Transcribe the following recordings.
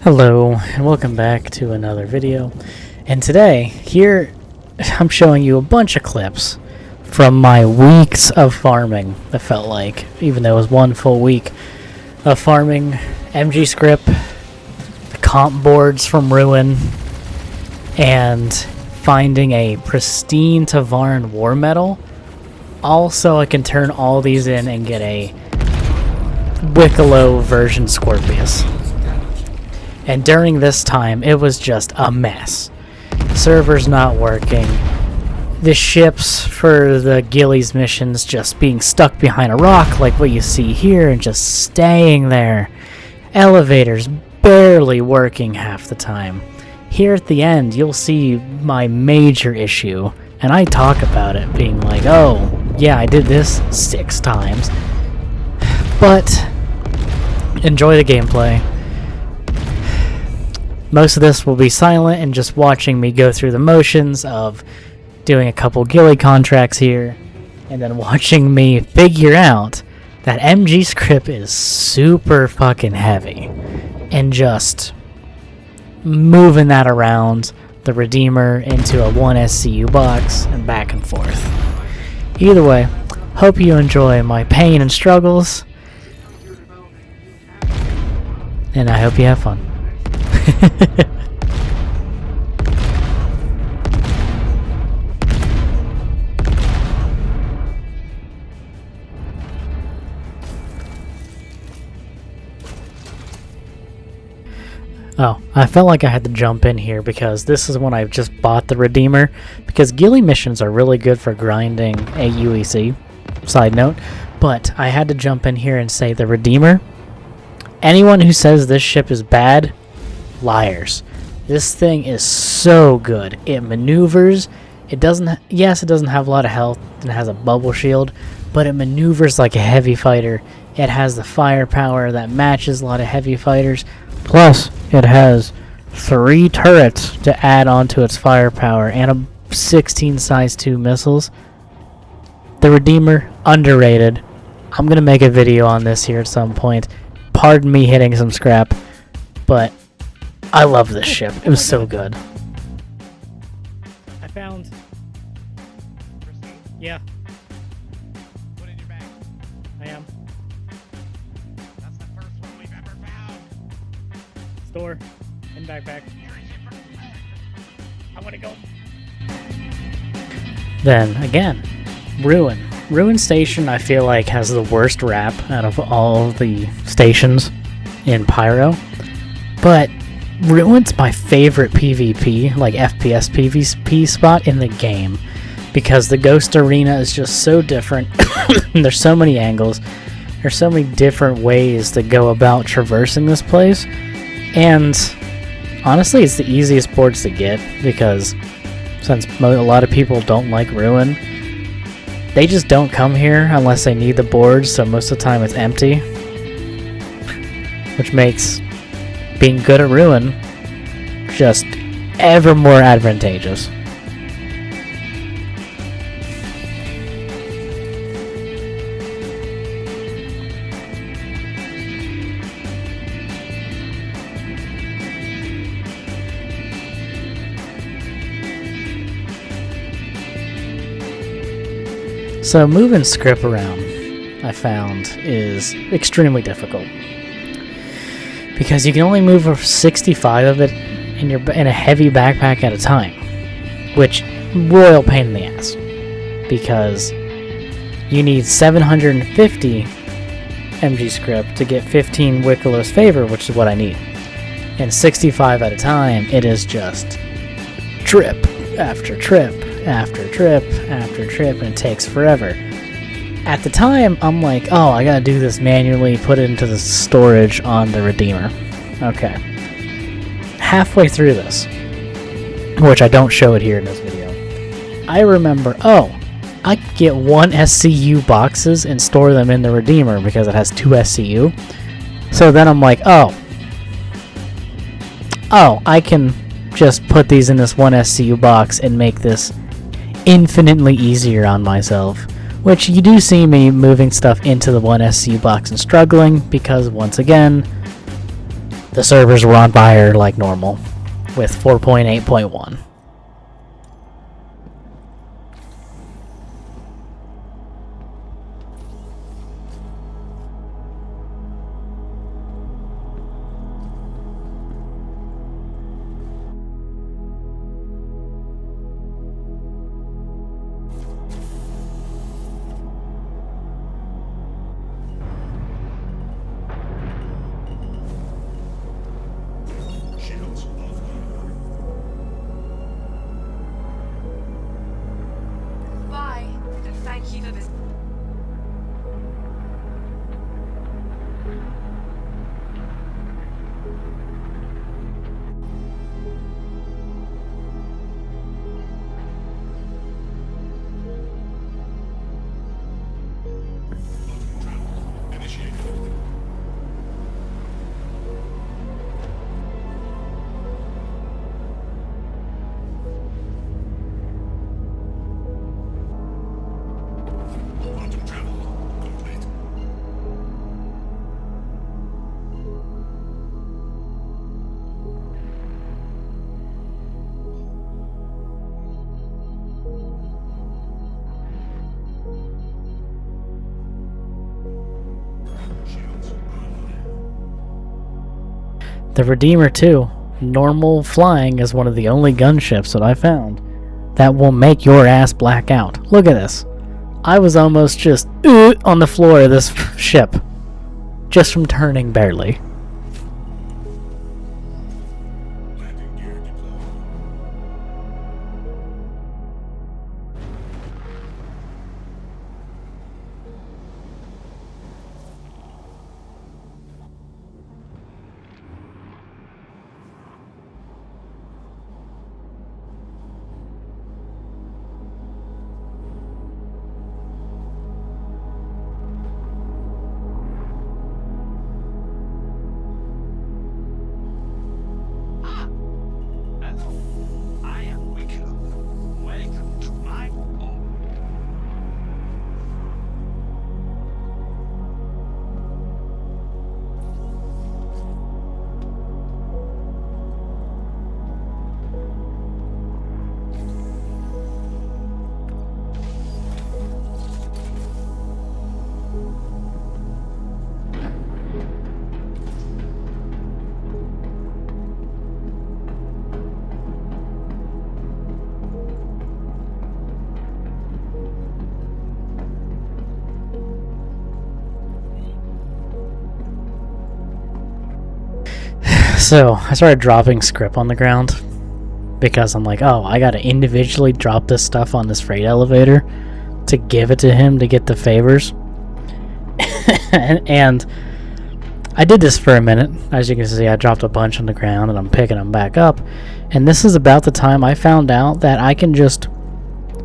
Hello and welcome back to another video, and today here I'm showing you a bunch of clips from my weeks of farming. It felt like, even though it was one full week of farming MG script, the comp boards from Ruin, and finding a pristine Tavaran war medal. Also, I can turn all these in and get a wikalo version Scorpius. And during this time, it was just a mess. Servers not working. The ships for the Gillies missions just being stuck behind a rock like what you see here and just staying there. Elevators barely working half the time. Here at the end, you'll see my major issue. And I talk about it being like, oh, yeah, I did this 6 times. But enjoy the gameplay. Most of this will be silent and just watching me go through the motions of doing a couple Gilly contracts here, and then watching me figure out that MG script is super fucking heavy, and just moving that around the Redeemer into a 1 SCU box and back and forth. Either way, hope you enjoy my pain and struggles, and I hope you have fun. Oh, I felt like I had to jump in here because this is when I just bought the Redeemer, because Gilly missions are really good for grinding a UEC, side note, but I had to jump in here and say the Redeemer, anyone who says this ship is bad, liars. This thing is so good. It maneuvers. It doesn't, yes, it doesn't have a lot of health and it has a bubble shield, but it maneuvers like a heavy fighter. It has the firepower that matches a lot of heavy fighters. Plus, it has 3 turrets to add onto its firepower and a 16 size 2 missiles. The Redeemer, underrated. I'm going to make a video on this here at some point. Pardon me hitting some scrap, but I love this ship. It was so good. I found... Yeah. Put it in your bag. I am. That's the first one we've ever found. Store. And backpack. I want to go. Then, again, Ruin. Ruin Station, I feel like, has the worst rap out of all of the stations in Pyro. But Ruin's my favorite PvP, like FPS PvP spot in the game, because the Ghost Arena is just so different. There's so many angles. There's so many different ways to go about traversing this place. And honestly, it's the easiest boards to get, because since a lot of people don't like Ruin, they just don't come here unless they need the boards, so most of the time it's empty. Which makes being good at Ruin just ever more advantageous. So moving script around, I found, is extremely difficult, because you can only move 65 of it in a heavy backpack at a time, which royal pain in the ass, because you need 750 MG script to get 15 Wikalo's favor, which is what I need. And 65 at a time, it is just trip after trip after trip after trip, and it takes forever. At the time, I'm like, oh, I gotta do this manually, put it into the storage on the Redeemer. Okay. Halfway through this, which I don't show it here in this video, I remember, oh, I could get 1 SCU boxes and store them in the Redeemer because it has 2 SCU. So then I'm like, oh, I can just put these in this 1 SCU box and make this infinitely easier on myself. Which you do see me moving stuff into the 1 SCU box and struggling, because once again, the servers were on fire like normal with 4.8.1. Bye, and thank you for this. The Redeemer 2, normal flying, is one of the only gunships that I found that will make your ass black out. Look at this. I was almost just on the floor of this ship, just from turning barely. Landing gear deployed. Hello, I am wikalo. Welcome to my home. So I started dropping script on the ground because I'm like, oh, I gotta individually drop this stuff on this freight elevator to give it to him to get the favors. And I did this for a minute. As you can see, I dropped a bunch on the ground and I'm picking them back up. And this is about the time I found out that I can just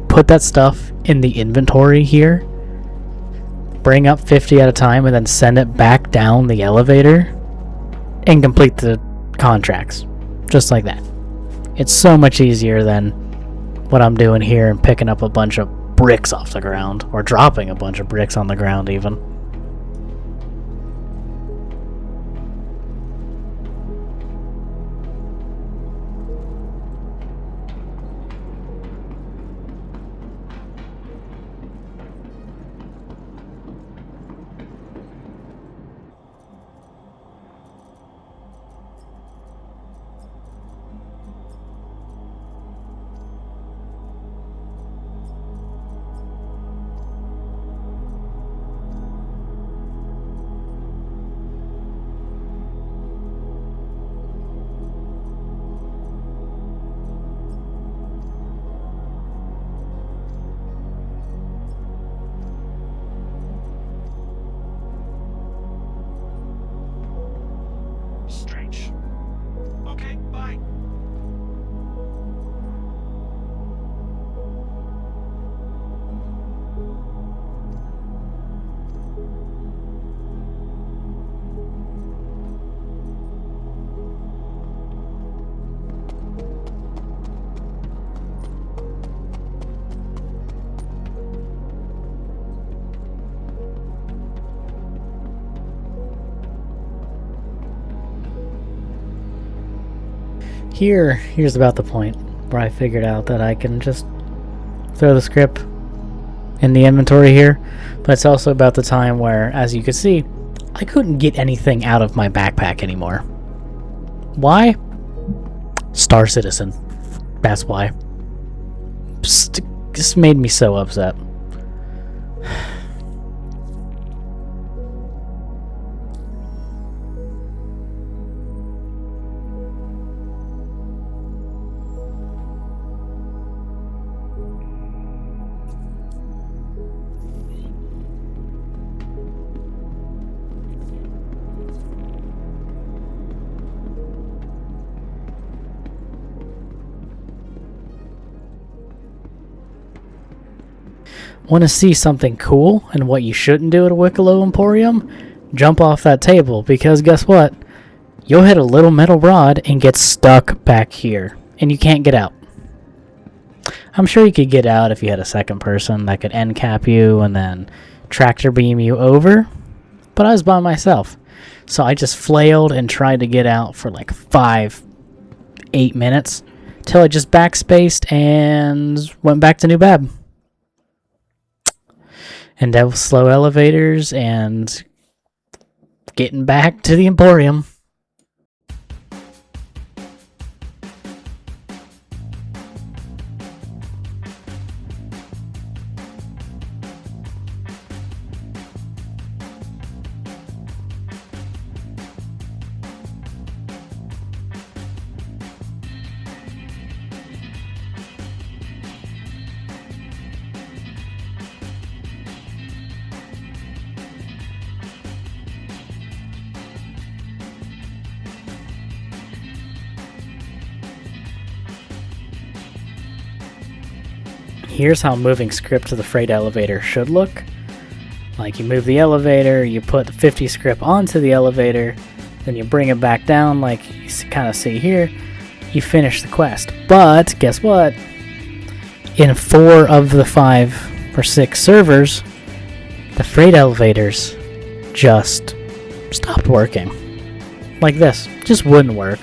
put that stuff in the inventory here, bring up 50 at a time, and then send it back down the elevator and complete the contracts. Just like that. It's so much easier than what I'm doing here and picking up a bunch of bricks off the ground, or dropping a bunch of bricks on the ground even. Here's about the point where I figured out that I can just throw the script in the inventory here, but it's also about the time where, as you can see, I couldn't get anything out of my backpack anymore. Why? Starcitizen. That's why. This made me so upset. Want to see something cool and what you shouldn't do at a wikalo emporium? Jump off that table, because guess what? You'll hit a little metal rod and get stuck back here, and you can't get out. I'm sure you could get out if you had a second person that could end cap you and then tractor beam you over, but I was by myself, so I just flailed and tried to get out for like 5-8 minutes till I just backspaced and went back to New Bab. And that was slow elevators and getting back to the Emporium. Here's how moving script to the freight elevator should look. Like, you move the elevator, you put the 50 script onto the elevator, then you bring it back down like you kind of see here. You finish the quest. But guess what? In 4 of the 5 or 6 servers, the freight elevators just stopped working. Like this. Just wouldn't work.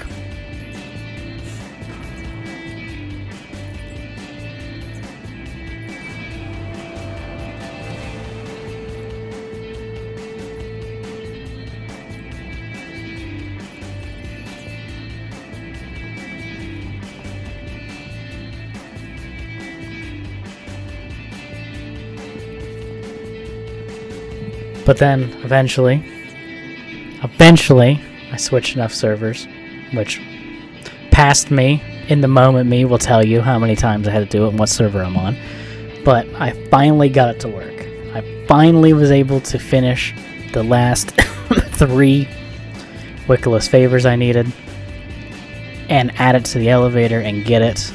But then, eventually, I switched enough servers, which past me, in the moment me, will tell you how many times I had to do it and what server I'm on. But I finally got it to work. I finally was able to finish the last 3 Wikiless favors I needed and add it to the elevator and get it.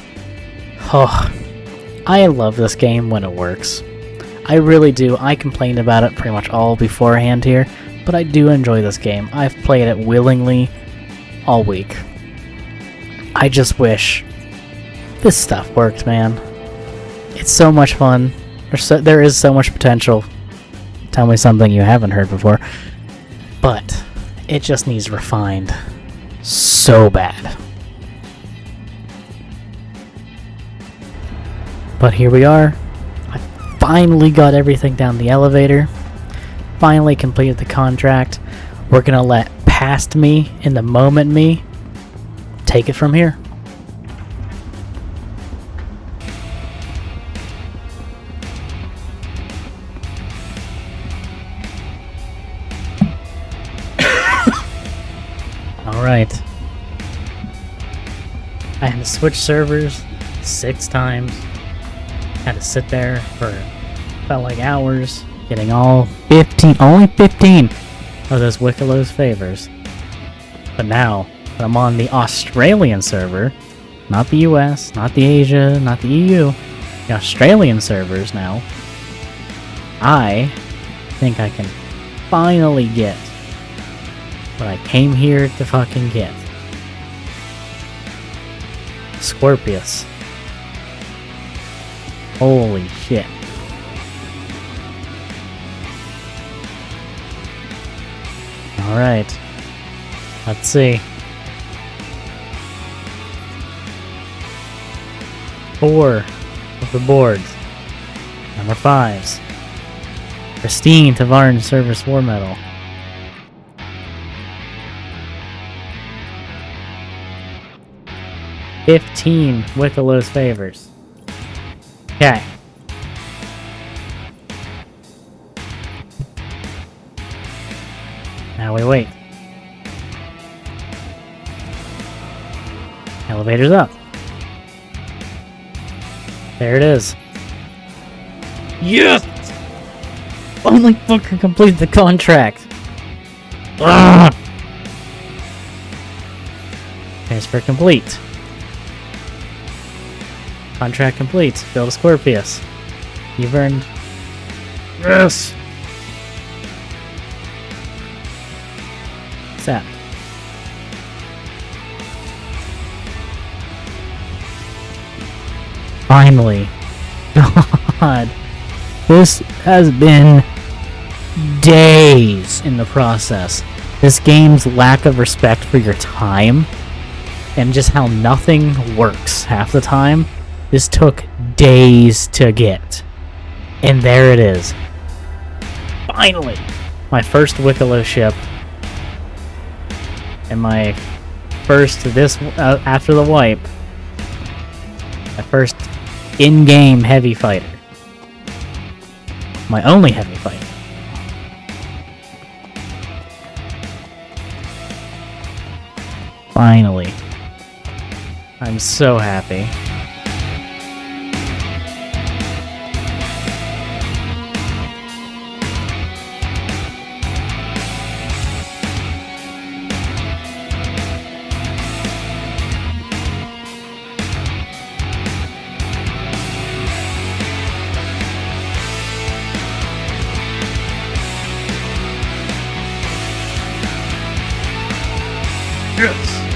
Oh, I love this game when it works. I really do. I complained about it pretty much all beforehand here, but I do enjoy this game. I've played it willingly all week. I just wish this stuff worked, man. It's so much fun. There is so much potential. Tell me something you haven't heard before. But it just needs refined so bad. But here we are. Finally got everything down the elevator. Finally completed the contract. We're gonna let past me, in the moment me, take it from here. Alright. I had to switch servers 6 times. Had to sit there for felt like hours, getting only 15 of those Wikilo's favors. But now that I'm on the Australian server, not the US, not the Asia, not the EU, the Australian servers now, I think I can finally get what I came here to fucking get. Scorpius. Holy shit. Alright. Let's see. 4 of the boards. Number 5s. Pristine Tavaran Service War Medal. $15 Wikalo's favors. Okay. Now we wait. Elevator's up. There it is. Yes! Only fucker complete the contract. Ugh! Transfer complete. Contract complete. Build a Scorpius. You've earned... Yes! What's that? Finally. God. This has been days in the process. This game's lack of respect for your time and just how nothing works half the time. This took days to get. And there it is. Finally! My first Wikalo ship. And my first, after the wipe, my first in-game heavy fighter. My only heavy fighter. Finally. I'm so happy. Yes!